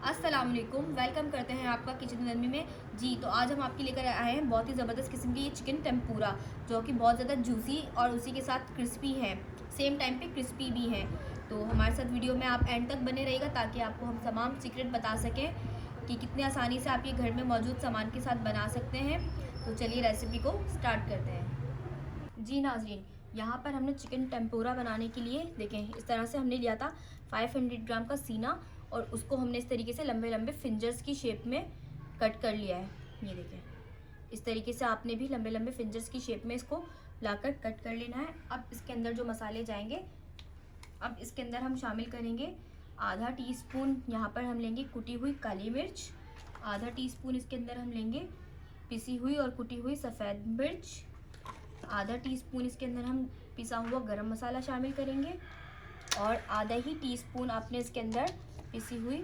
अस्सलाम वालेकुम, वेलकम करते हैं आपका किचन विद मी में। जी तो आज हम आपके लेकर आए हैं बहुत ही ज़बरदस्त किस्म की ये चिकन टेम्पुरा, जो कि बहुत ज़्यादा जूसी और उसी के साथ क्रिस्पी है, सेम टाइम पे क्रिस्पी भी है। तो हमारे साथ वीडियो में आप एंड तक बने रहिएगा ताकि आपको हम तमाम सीक्रेट बता सकें कि कितने आसानी से आप ये घर में मौजूद सामान के साथ बना सकते हैं। तो चलिए रेसिपी को स्टार्ट करते हैं। जी नाज़रीन, यहाँ पर हमने चिकन टेम्पुरा बनाने के लिए देखें इस तरह से हमने लिया था 500 ग्राम का सीना, और उसको हमने इस तरीके से लंबे लंबे फिंजर्स की शेप में कट कर लिया है। ये देखें इस तरीके से आपने भी लंबे लंबे फिंजर्स की शेप में इसको लाकर कट कर लेना है। अब इसके अंदर जो मसाले जाएंगे, अब इसके अंदर हम शामिल करेंगे आधा टीस्पून, यहाँ पर हम लेंगे कुटी हुई काली मिर्च, आधा टीस्पून इसके अंदर हम लेंगे पिसी हुई और कुटी हुई सफ़ेद मिर्च, आधा टीस्पून इसके अंदर हम पिसा हुआ गरम मसाला शामिल करेंगे, और आधा ही टीस्पून आपने इसके अंदर पिसी हुई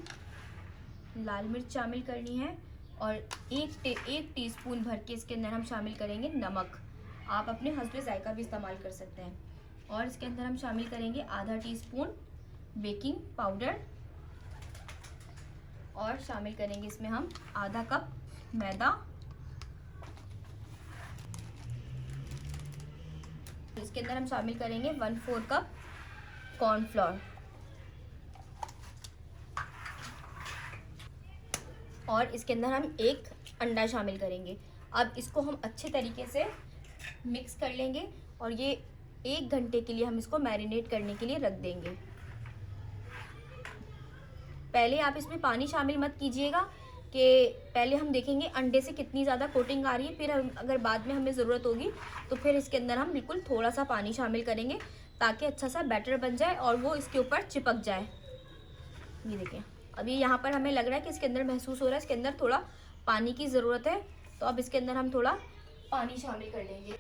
लाल मिर्च शामिल करनी है, और एक टीस्पून भर के इसके अंदर हम शामिल करेंगे नमक। आप अपने हस्बे जायका भी इस्तेमाल कर सकते हैं। और इसके अंदर हम शामिल करेंगे आधा टीस्पून बेकिंग पाउडर, और शामिल करेंगे इसमें हम आधा कप मैदा। इसके अंदर हम शामिल करेंगे 1/4 कप कॉर्नफ्लोर, और इसके अंदर हम एक अंडा शामिल करेंगे। अब इसको हम अच्छे तरीके से मिक्स कर लेंगे, और ये 1 घंटे के लिए हम इसको मैरिनेट करने के लिए रख देंगे। पहले आप इसमें पानी शामिल मत कीजिएगा, कि पहले हम देखेंगे अंडे से कितनी ज़्यादा कोटिंग आ रही है, फिर अगर बाद में हमें ज़रूरत होगी तो फिर इसके अंदर हम बिल्कुल थोड़ा सा पानी शामिल करेंगे ताकि अच्छा सा बैटर बन जाए और वो इसके ऊपर चिपक जाए। ये देखें अभी यहाँ पर हमें लग रहा है कि इसके अंदर महसूस हो रहा है इसके अंदर थोड़ा पानी की ज़रूरत है, तो अब इसके अंदर हम थोड़ा पानी शामिल कर लेंगे।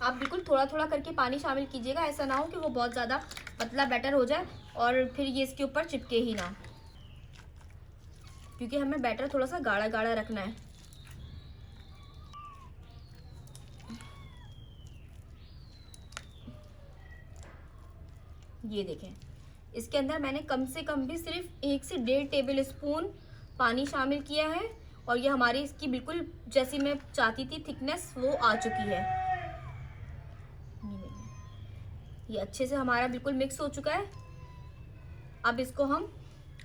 आप बिल्कुल थोड़ा थोड़ा करके पानी शामिल कीजिएगा, ऐसा ना हो कि वो बहुत ज़्यादा पतला बैटर हो जाए और फिर ये इसके ऊपर चिपके ही ना, क्योंकि हमें बैटर थोड़ा सा गाढ़ा गाढ़ा रखना है। ये देखें इसके अंदर मैंने कम से कम भी सिर्फ 1 से 1.5 टेबल स्पून पानी शामिल किया है, और ये हमारी इसकी बिल्कुल जैसी मैं चाहती थी थिकनेस वो आ चुकी है। ये अच्छे से हमारा बिल्कुल मिक्स हो चुका है। अब इसको हम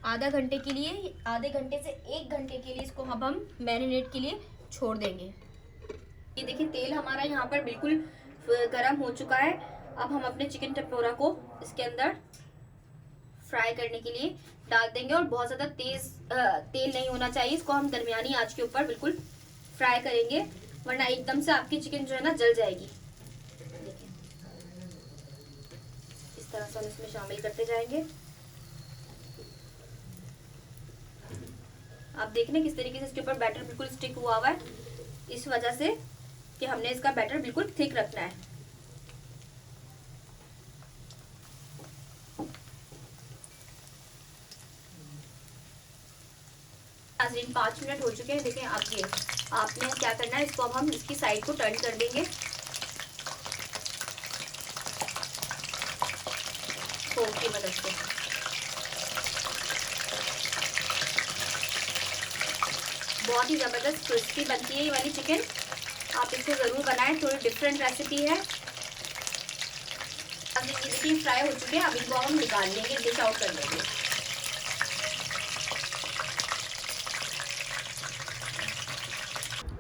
आधे घंटे से 1 घंटे के लिए इसको अब हम मैरिनेट के लिए छोड़ देंगे। ये देखिए तेल हमारा यहाँ पर बिल्कुल गर्म हो चुका है। अब हम अपने चिकन टेम्पुरा को इसके अंदर फ्राई करने के लिए डाल देंगे, और बहुत ज़्यादा तेज तेल नहीं होना चाहिए। इसको हम दरमियानी आंच के ऊपर बिल्कुल फ्राई करेंगे, वरना एकदम से आपकी चिकन जो है ना जल जाएगी। देखिए इस तरह से हम इसमें शामिल करते जाएंगे। आप देख रहे हैं किस तरीके से इसके ऊपर बैटर बिल्कुल स्टिक हुआ है, इस वजह से कि हमने इसका बैटर बिल्कुल थिक रखना है। नाज़रीन 5 मिनट हो चुके हैं। देखें अब ये आपने क्या करना है, इसको अब हम इसकी साइड को टर्न कर देंगे फोर्क की मदद से। बहुत ही ज़बरदस्त क्रिस्पी बनती है ये वाली चिकन, आप इसको ज़रूर बनाएं, थोड़ी डिफरेंट रेसिपी है। अब ये देखिए फ्राई हो चुके हैं, अब इनको हम निकाल लेंगे, डिश आउट कर लेंगे।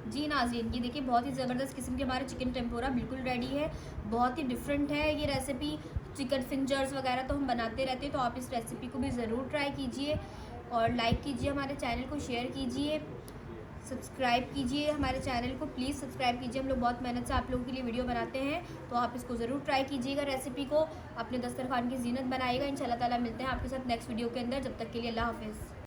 जी नाज़रीन, ये देखिए बहुत ही ज़बरदस्त किस्म के हमारे चिकन टेम्पुरा बिल्कुल रेडी है। बहुत ही डिफरेंट है ये रेसिपी। चिकन फिंजर्स वगैरह तो हम बनाते रहते हैं, तो आप इस रेसिपी को भी ज़रूर ट्राई कीजिए, और लाइक कीजिए, हमारे चैनल को शेयर कीजिए, सब्सक्राइब कीजिए हमारे चैनल को, प्लीज़ सब्सक्राइब कीजिए। हम लोग बहुत मेहनत से आप लोगों के लिए वीडियो बनाते हैं, तो आप इसको ज़रूर ट्राई कीजिएगा। रेसिपी को अपने दस्तरखान की जीनत बनाइएगा। इंशाल्लाह ताला मिलते हैं आपके साथ नेक्स्ट वीडियो के अंदर। जब तक के लिए अल्लाह हाफिज़।